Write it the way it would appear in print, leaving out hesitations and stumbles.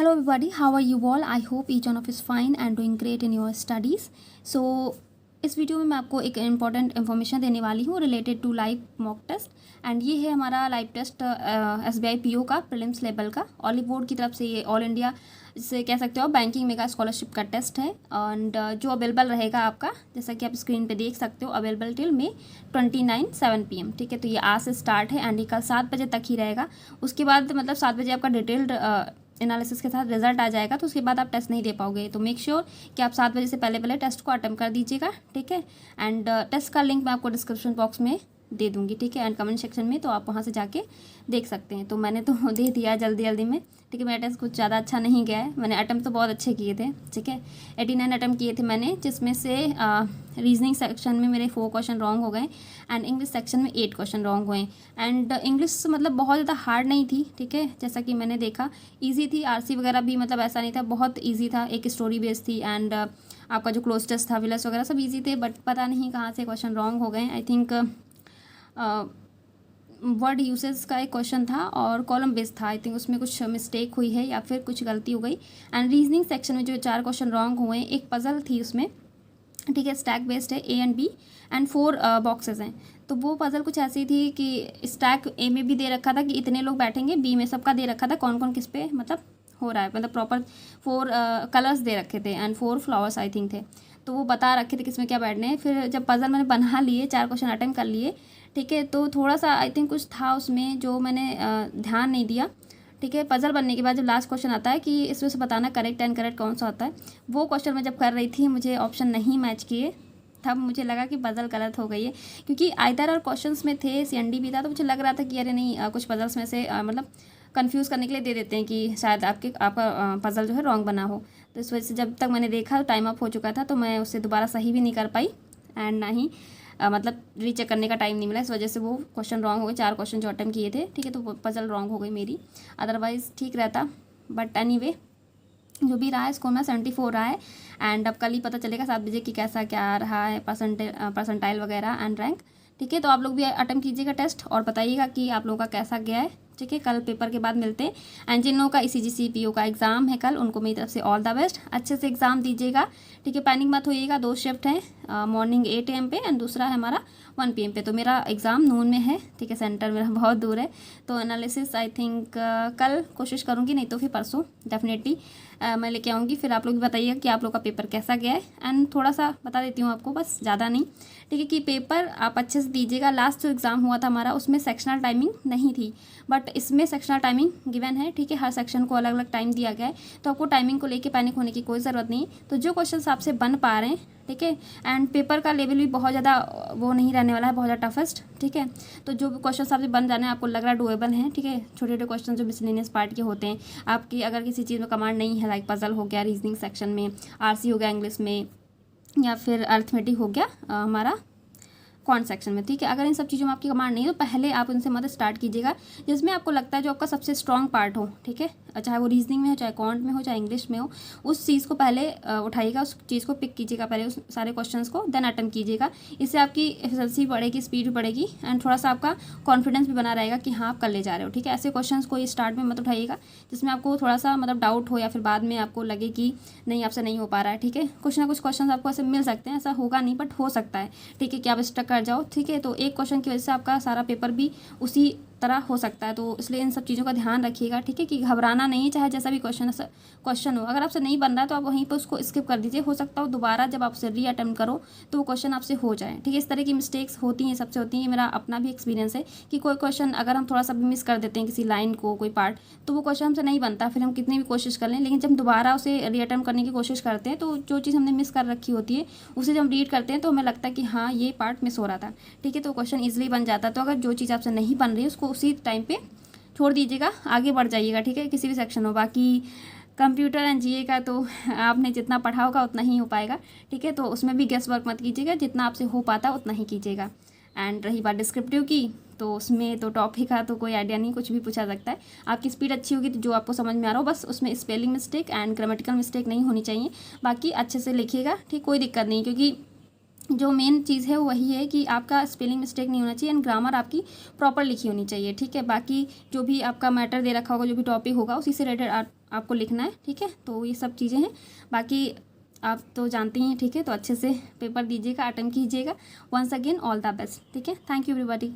Hello everybody, how are you all? I hope each one of is fine and doing great in your studies. So इस video में मैं आपको एक important information देने वाली हूँ related to live mock test. And ये है हमारा लाइव टेस्ट SBI PO का प्रीलिम्स लेवल का ऑलिव बोर्ड की तरफ से। ये ऑल इंडिया जिसे कह सकते हो बैंकिंग मेगा स्कॉलरशिप का टेस्ट है। एंड जो अवेलेबल रहेगा आपका, जैसा कि आप स्क्रीन पे देख सकते हो, अवेलेबल टिल May 29 7 PM। ठीक है, तो ये आज से स्टार्ट है एंड ये कल 7 बजे तक ही रहेगा। उसके बाद मतलब 7 बजे आपका डिटेल्ड एनालिसिस के साथ रिजल्ट आ जाएगा, तो उसके बाद आप टेस्ट नहीं दे पाओगे। तो मेक श्योर कि आप 7 बजे से पहले टेस्ट को अटेम्प्ट कर दीजिएगा। ठीक है, एंड टेस्ट का लिंक मैं आपको डिस्क्रिप्शन बॉक्स में दे दूंगी। ठीक है, एंड कमेंट सेक्शन में, तो आप वहाँ से जाके देख सकते हैं। तो मैंने तो दे दिया जल्दी में। ठीक है, मेरा टेस्ट कुछ ज़्यादा अच्छा नहीं गया है। मैंने अटैम्प्ट तो बहुत अच्छे किए थे। ठीक है, 89 अटैम्प्ट किए थे मैंने, जिसमें से रीजनिंग सेक्शन में मेरे 4 क्वेश्चन रॉन्ग हो गए एंड इंग्लिश सेक्शन में 8 क्वेश्चन रॉन्ग हुए। एंड इंग्लिश मतलब बहुत ज़्यादा हार्ड नहीं थी। ठीक है, जैसा कि मैंने देखा ईजी थी। RC वगैरह भी मतलब ऐसा नहीं था, बहुत ईजी था। एक स्टोरी बेस्ड थी एंड आपका जो क्लोज टेस्ट था, विलस वगैरह सब ईजी थे। बट पता नहीं कहाँ से क्वेश्चन रॉन्ग हो गए। आई थिंक वर्ड यूसेज का एक क्वेश्चन था और कॉलम बेस्ड था। आई थिंक उसमें कुछ मिस्टेक हुई है या फिर कुछ गलती हो गई। एंड रीजनिंग सेक्शन में जो 4 क्वेश्चन रॉन्ग हुए, एक पजल थी उसमें। ठीक है, स्टैक बेस्ड है, A and B and 4 boxes हैं। तो वो पजल कुछ ऐसी थी कि स्टैक A में भी दे रखा था कि इतने लोग बैठेंगे, B में सबका दे रखा था कौन कौन किस पे मतलब हो रहा है, मतलब प्रॉपर 4 कलर्स दे रखे थे एंड 4 फ्लावर्स आई थिंक थे। तो वो बता रखे थे किसमें क्या बैठने हैं। फिर जब पजल मैंने बना लिए, 4 क्वेश्चन अटेम्प्ट कर लिए। ठीक है, तो थोड़ा सा आई थिंक कुछ था उसमें जो मैंने ध्यान नहीं दिया। ठीक है, पजल बनने के बाद जब लास्ट क्वेश्चन आता है कि इसमें से बताना करेक्ट एंड करेक्ट कौन सा होता है, वो क्वेश्चन मैं जब कर रही थी मुझे ऑप्शन नहीं मैच किए। तब मुझे लगा कि पजल गलत हो गई है, क्योंकि आइदर और क्वेश्चंस में थे, CND भी था। तो मुझे लग रहा था कि अरे नहीं, कुछ पजल्स में से मतलब कंफ्यूज करने के लिए दे देते हैं कि शायद आपका पजल जो है रॉन्ग बना हो। तो इस वजह से जब तक मैंने देखा टाइम अप हो चुका था, तो मैं उससे दोबारा सही भी नहीं कर पाई एंड ना ही मतलब रीचेक करने का टाइम नहीं मिला। इस वजह से वो क्वेश्चन रॉन्ग हो गए, 4 क्वेश्चन जो अटेम्प्ट किए थे। ठीक है, तो पजल रॉन्ग हो गई मेरी, अदरवाइज़ ठीक रहता। बट एनीवे जो भी रहा है, स्कोर में 74 रहा है। एंड अब कल ही पता चलेगा 7 बजे कि कैसा क्या रहा है परसेंटाइल वगैरह एंड रैंक। ठीक है, तो आप लोग भी अटेम्प्ट कीजिएगा टेस्ट और बताइएगा कि आप लोगों का कैसा गया है। ठीक है, कल पेपर के बाद मिलते हैं। एंड जिन लोगों का ECGC PO का एग्ज़ाम है कल, उनको मेरी तरफ से ऑल द बेस्ट। अच्छे से एग्ज़ाम दीजिएगा। ठीक है, पैनिक मत होइएगा। 2 शिफ्ट हैं, मॉर्निंग 8 AM पे एंड दूसरा है हमारा 1 PM पे। तो मेरा एग्ज़ाम नून में है। ठीक है, सेंटर मेरा बहुत दूर है। तो एनालिसिस आई थिंक कल कोशिश करूँगी, नहीं तो फिर परसों डेफिनेटली मैं लेके आऊँगी। फिर आप लोग भी बताइएगा कि आप लोग का पेपर कैसा गया है। एंड थोड़ा सा बता देती हूँ आपको, बस ज़्यादा नहीं। ठीक है, कि पेपर आप अच्छे से दीजिएगा। लास्ट जो एग्ज़ाम हुआ था हमारा, उसमें सेक्शनल टाइमिंग नहीं थी, बट इसमें सेक्शनल टाइमिंग गिवन है। ठीक है, हर सेक्शन को अलग अलग टाइम दिया गया है, तो आपको टाइमिंग को लेके पैनिक होने की कोई ज़रूरत नहीं। तो जो क्वेश्चंस आपसे बन पा रहे हैं, ठीक है, एंड पेपर का लेवल भी बहुत ज़्यादा वो नहीं रहने वाला है, बहुत ज़्यादा टफेस्ट। ठीक है, तो जो क्वेश्चन आपसे बन जाने आपको लग रहा है डुएबल हैं। ठीक है, छोटे छोटे क्वेश्चन जो मिसलेनियस पार्ट के होते हैं, आपकी अगर किसी चीज़ में कमांड नहीं है, लाइक पजल हो गया रीजनिंग सेक्शन में, RC हो गया इंग्लिश में, या फिर अर्थमेटिक हो गया हमारा क्वांट सेक्शन में। ठीक है, अगर इन सब चीज़ों में आपकी कमांड नहीं है, तो पहले आप उनसे मदद स्टार्ट कीजिएगा जिसमें आपको लगता है जो आपका सबसे स्ट्रॉन्ग पार्ट हो। ठीक है, चाहे वो रीजनिंग में हो, चाहे क्वांट में हो, चाहे इंग्लिश में हो, उस चीज़ को पहले उठाइएगा, उस चीज़ को पिक कीजिएगा पहले, उस सारे क्वेश्चंस को, देन अटेम्प्ट कीजिएगा। इससे आपकी एफिशिएंसी बढ़ेगी, स्पीड भी बढ़ेगी एंड थोड़ा सा आपका कॉन्फिडेंस भी बना रहेगा कि हाँ आप कर ले जा रहे हो। ठीक है, ऐसे क्वेश्चंस को स्टार्ट में मत उठाइएगा जिसमें आपको थोड़ा सा मतलब डाउट हो या फिर बाद में आपको लगे कि नहीं आपसे नहीं हो पा रहा है। ठीक है, कुछ ना कुछ क्वेश्चन आपको ऐसे मिल सकते हैं, ऐसा होगा नहीं बट हो सकता है। ठीक है, कि आप स्टक कर जाओ। ठीक है, तो एक क्वेश्चन की वजह से आपका सारा पेपर भी उसी तरह हो सकता है। तो इसलिए इन सब चीज़ों का ध्यान रखिएगा। ठीक है, कि घबराना नहीं है, चाहे जैसा भी क्वेश्चन हो। अगर आपसे नहीं बन रहा है तो आप वहीं पर उसको स्किप कर दीजिए। हो सकता हो दोबारा जब आप उसे रीअटेम्प्ट करो तो वो क्वेश्चन आपसे हो जाए। ठीक है, इस तरह की मिस्टेक्स होती हैं, सबसे होती हैं। मेरा अपना भी एक्सपीरियंस है कि कोई क्वेश्चन अगर हम थोड़ा सा भी मिस कर देते हैं, किसी लाइन को, कोई पार्ट, तो वो क्वेश्चन हमसे नहीं बनता, फिर हम कितनी भी कोशिश कर लें। लेकिन जब दोबारा उसे रीअटेम्प्ट करने की कोशिश करते हैं, तो जो चीज़ हमने मिस कर रखी होती है उसे जब हम रीड करते हैं तो हमें लगता है कि हाँ ये पार्ट मिस हो रहा था। ठीक है, तो क्वेश्चन ईजिली बन जाता है। तो अगर जो चीज़ आपसे नहीं बन रही है उसको उसी टाइम पे छोड़ दीजिएगा, आगे बढ़ जाइएगा। ठीक है, किसी भी सेक्शन हो। बाकी कंप्यूटर एंड GA का तो आपने जितना पढ़ा होगा उतना ही हो पाएगा। ठीक है, तो उसमें भी गेस वर्क मत कीजिएगा, जितना आपसे हो पाता उतना ही कीजिएगा। एंड रही बात डिस्क्रिप्टिव की, तो उसमें तो टॉपिक का तो कोई आइडिया नहीं, कुछ भी पूछा सकता है। आपकी स्पीड अच्छी होगी तो जो आपको समझ में आ रहा हो, बस उसमें spelling mistake and grammatical mistake नहीं होनी चाहिए। बाकी अच्छे से लिखिएगा। ठीक, कोई दिक्कत नहीं, क्योंकि जो मेन चीज़ है वो वही है कि आपका स्पेलिंग मिस्टेक नहीं होना चाहिए एंड ग्रामर आपकी प्रॉपर लिखी होनी चाहिए, ठीक है। बाकी जो भी आपका मैटर दे रखा होगा, जो भी टॉपिक होगा उसी से रिलेटेड आपको लिखना है, ठीक है। तो ये सब चीज़ें हैं, बाकी आप तो जानते ही हैं, ठीक है। तो अच्छे से पेपर दीजिएगा, अटेम्प्ट कीजिएगा। Once again all the best, ठीक है। Thank you everybody.